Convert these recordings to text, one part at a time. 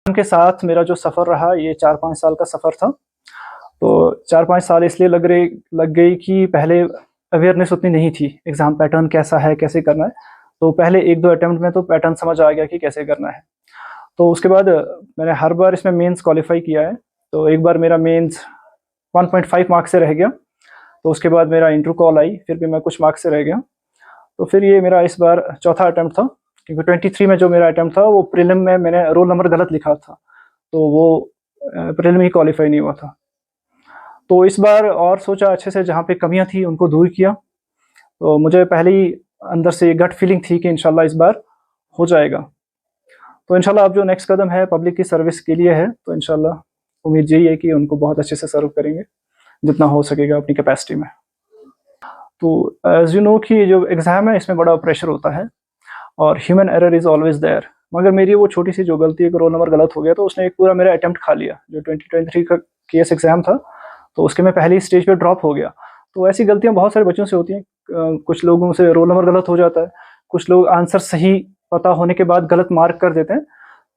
उनके साथ मेरा जो सफ़र रहा ये 4-5 साल का सफ़र था। तो 4-5 साल इसलिए लग गई कि पहले अवेयरनेस उतनी नहीं थी, एग्ज़ाम पैटर्न कैसा है, कैसे करना है। तो पहले 1-2 अटेम्प्ट में तो पैटर्न समझ आ गया कि कैसे करना है। तो उसके बाद मैंने हर बार इसमें मेंस क्वालीफ़ाई किया है। तो एक बार मेरा मेंस 1.5 मार्क्स से रह गया, तो उसके बाद मेरा इंटर कॉल आई, फिर भी मैं कुछ मार्क्स से रह गया। तो फिर ये मेरा इस बार चौथा अटेम्प्ट था, क्योंकि 23 में जो मेरा अटेम्प्ट था वो प्रीलिम में मैंने रोल नंबर गलत लिखा था, तो वो प्रीलिम ही क्वालीफ़ाई नहीं हुआ था। तो इस बार और सोचा अच्छे से, जहाँ पे कमियाँ थी उनको दूर किया। तो मुझे पहले ही अंदर से ये गट फीलिंग थी कि इंशाल्लाह इस बार हो जाएगा। तो इंशाल्लाह अब जो नेक्स्ट कदम है पब्लिक की सर्विस के लिए है, तो इंशाल्लाह उम्मीद यही है कि उनको बहुत अच्छे से सर्व करेंगे, जितना हो सकेगा अपनी कैपेसिटी में। तो एज़ यू नो कि ये जो एग्ज़ाम है इसमें बड़ा प्रेशर होता है और human error is always there. मगर मेरी वो छोटी-सी जो गलती है कि रोल नंबर गलत हो गया, तो उसने एक पूरा मेरा अटेम्प्ट खा लिया। जो 2023 का केस एग्ज़ाम था, तो उसके मैं पहली स्टेज पे ड्रॉप हो गया। तो ऐसी गलतियाँ बहुत सारे बच्चों से होती हैं। कुछ लोगों से रोल नंबर गलत हो जाता है, कुछ लोग आंसर सही पता होने के बाद गलत मार्क कर देते हैं।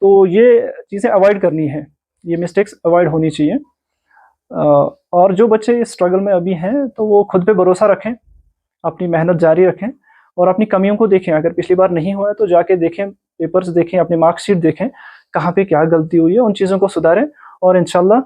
तो ये चीज़ें अवॉइड करनी है, ये मिस्टेक्स अवॉइड होनी चाहिए। और जो बच्चे इस स्ट्रगल में अभी हैं, तो वो खुद पे भरोसा रखें, अपनी मेहनत जारी रखें और अपनी कमियों को देखें। अगर पिछली बार नहीं हुआ है तो जाके देखें, पेपर्स देखें, अपनी मार्कशीट देखें, कहाँ पे क्या गलती हुई है, उन चीज़ों को सुधारें और इंशाल्लाह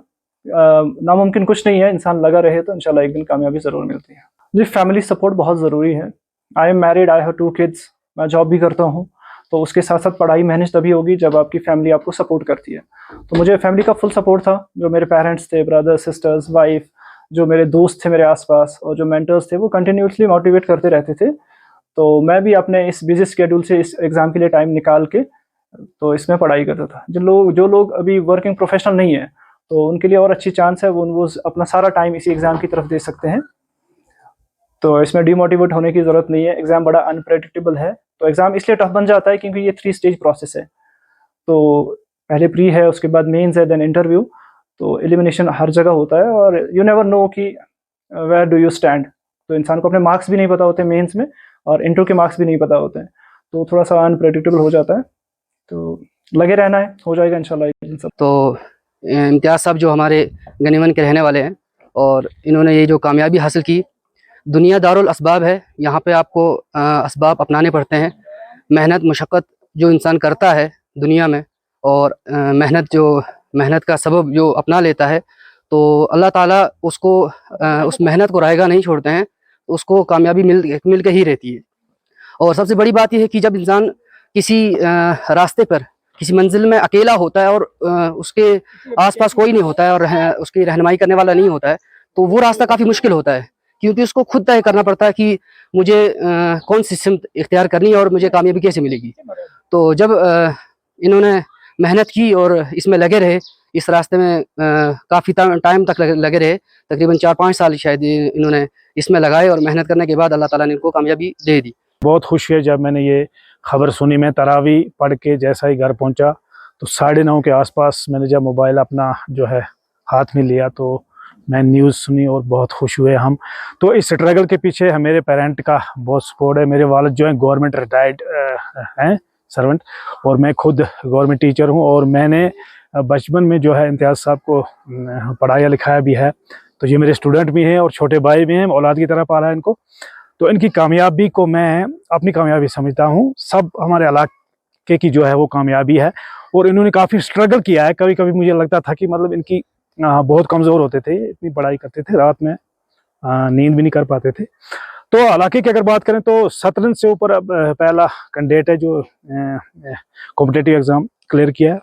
नामुमकिन कुछ नहीं है, इंसान लगा रहे तो इंशाल्लाह एक दिन कामयाबी ज़रूर मिलती है। जी, फैमिली सपोर्ट बहुत ज़रूरी है। I am married, I have 2 kids, मैं जॉब भी करता हूँ, तो उसके साथ-साथ पढ़ाई मैनेज तभी होगी जब आपकी फैमिली आपको सपोर्ट करती है। तो मुझे फैमिली का फुल सपोर्ट था, जो मेरे पेरेंट्स थे, ब्रदर्स, सिस्टर्स, वाइफ़, जो मेरे दोस्त थे मेरे आस-पास और जो मेंटर्स थे, वो कंटिन्यूअसली मोटिवेट करते रहते थे। तो मैं भी अपने इस बिज़ी शेड्यूल से इस एग्ज़ाम के लिए टाइम निकाल के तो इसमें पढ़ाई करता था। जो लोग अभी वर्किंग प्रोफ़ेशनल नहीं है, तो उनके लिए और अच्छी चांस है, वो अपना सारा टाइम इसी एग्ज़ाम की तरफ दे सकते हैं। तो इसमें डिमोटिवेट होने की ज़रूरत नहीं है, एग्ज़ाम बड़ा अनप्रेडिक्टेबल है। तो एग्ज़ाम इसलिए टफ बन जाता है क्योंकि ये 3 स्टेज प्रोसेस है। तो पहले प्री है, उसके बाद मेंस है, देन इंटरव्यू। तो एलिमिनेशन हर जगह होता है और यू नेवर नो कि वेयर डू यू स्टैंड। तो इंसान को अपने मार्क्स भी नहीं पता होते मेंस में और इंटर के मार्क्स भी नहीं पता होते हैं। तो थोड़ा-सा अनप्रेडिक्टेबल हो जाता है। तो लगे रहना है, हो जाएगा इंशाल्लाह एक दिन सब। तो इम्तियाज़ साहब जो हमारे गनीमन के रहने वाले हैं और इन्होंने ये जो कामयाबी हासिल की, दुनिया दारुल असबाब है, यहाँ पे आपको असबाब अपनाने पड़ते हैं। मेहनत मशक्क़त जो इंसान करता है दुनिया में और मेहनत का सबब जो अपना लेता है, तो अल्लाह ताला उसको उस मेहनत को रायगा नहीं छोड़ते हैं, उसको कामयाबी मिल के ही रहती है। और सबसे बड़ी बात ये है कि जब इंसान किसी रास्ते पर किसी मंजिल में अकेला होता है और उसके आसपास कोई नहीं होता है और उसकी रहनुमाई करने वाला नहीं होता है, तो वो रास्ता काफ़ी मुश्किल होता है, क्योंकि उसको खुद तय करना पड़ता है कि मुझे कौन सी सिमत इख्तियार करनी है और मुझे कामयाबी कैसे मिलेगी। तो जब इन्होंने मेहनत की और इसमें लगे रहे, इस रास्ते में काफ़ी टाइम तक लगे रहे, तकरीबन 4-5 साल शायद इन्होंने इसमें लगाए और मेहनत करने के बाद अल्लाह ताला ने इनको कामयाबी दे दी। बहुत खुश है जब मैंने ये खबर सुनी। मैं तरावी पढ़ के जैसा ही घर पहुंचा, तो 9:30 के आसपास मैंने जब मोबाइल अपना जो है हाथ में लिया, तो मैं न्यूज़ सुनी और बहुत खुश हुए हम। तो इस स्ट्रगल के पीछे मेरे पेरेंट का बहुत सपोर्ट है। मेरे वालिद जो हैं गवर्नमेंट रिटायर्ड हैं सर्वेंट, और मैं खुद गवर्नमेंट टीचर हूँ, और मैंने बचपन में जो है इम्तियाज़ साहब को पढ़ाया लिखाया भी है। तो ये मेरे स्टूडेंट भी हैं और छोटे भाई भी हैं, औलाद की तरह पाला है इनको। तो इनकी कामयाबी को मैं अपनी कामयाबी समझता हूँ। सब हमारे इलाके की जो है वो कामयाबी है, और इन्होंने काफ़ी स्ट्रगल किया है। कभी कभी मुझे लगता था कि मतलब इनकी बहुत कमज़ोर होते थे, इतनी पढ़ाई करते थे, रात में नींद भी नहीं कर पाते थे। तो इलाके की अगर बात करें तो सतरंज से ऊपर अब पहला कैंडिडेट है जो कॉम्पिटिटिव एग्ज़ाम क्लियर किया है।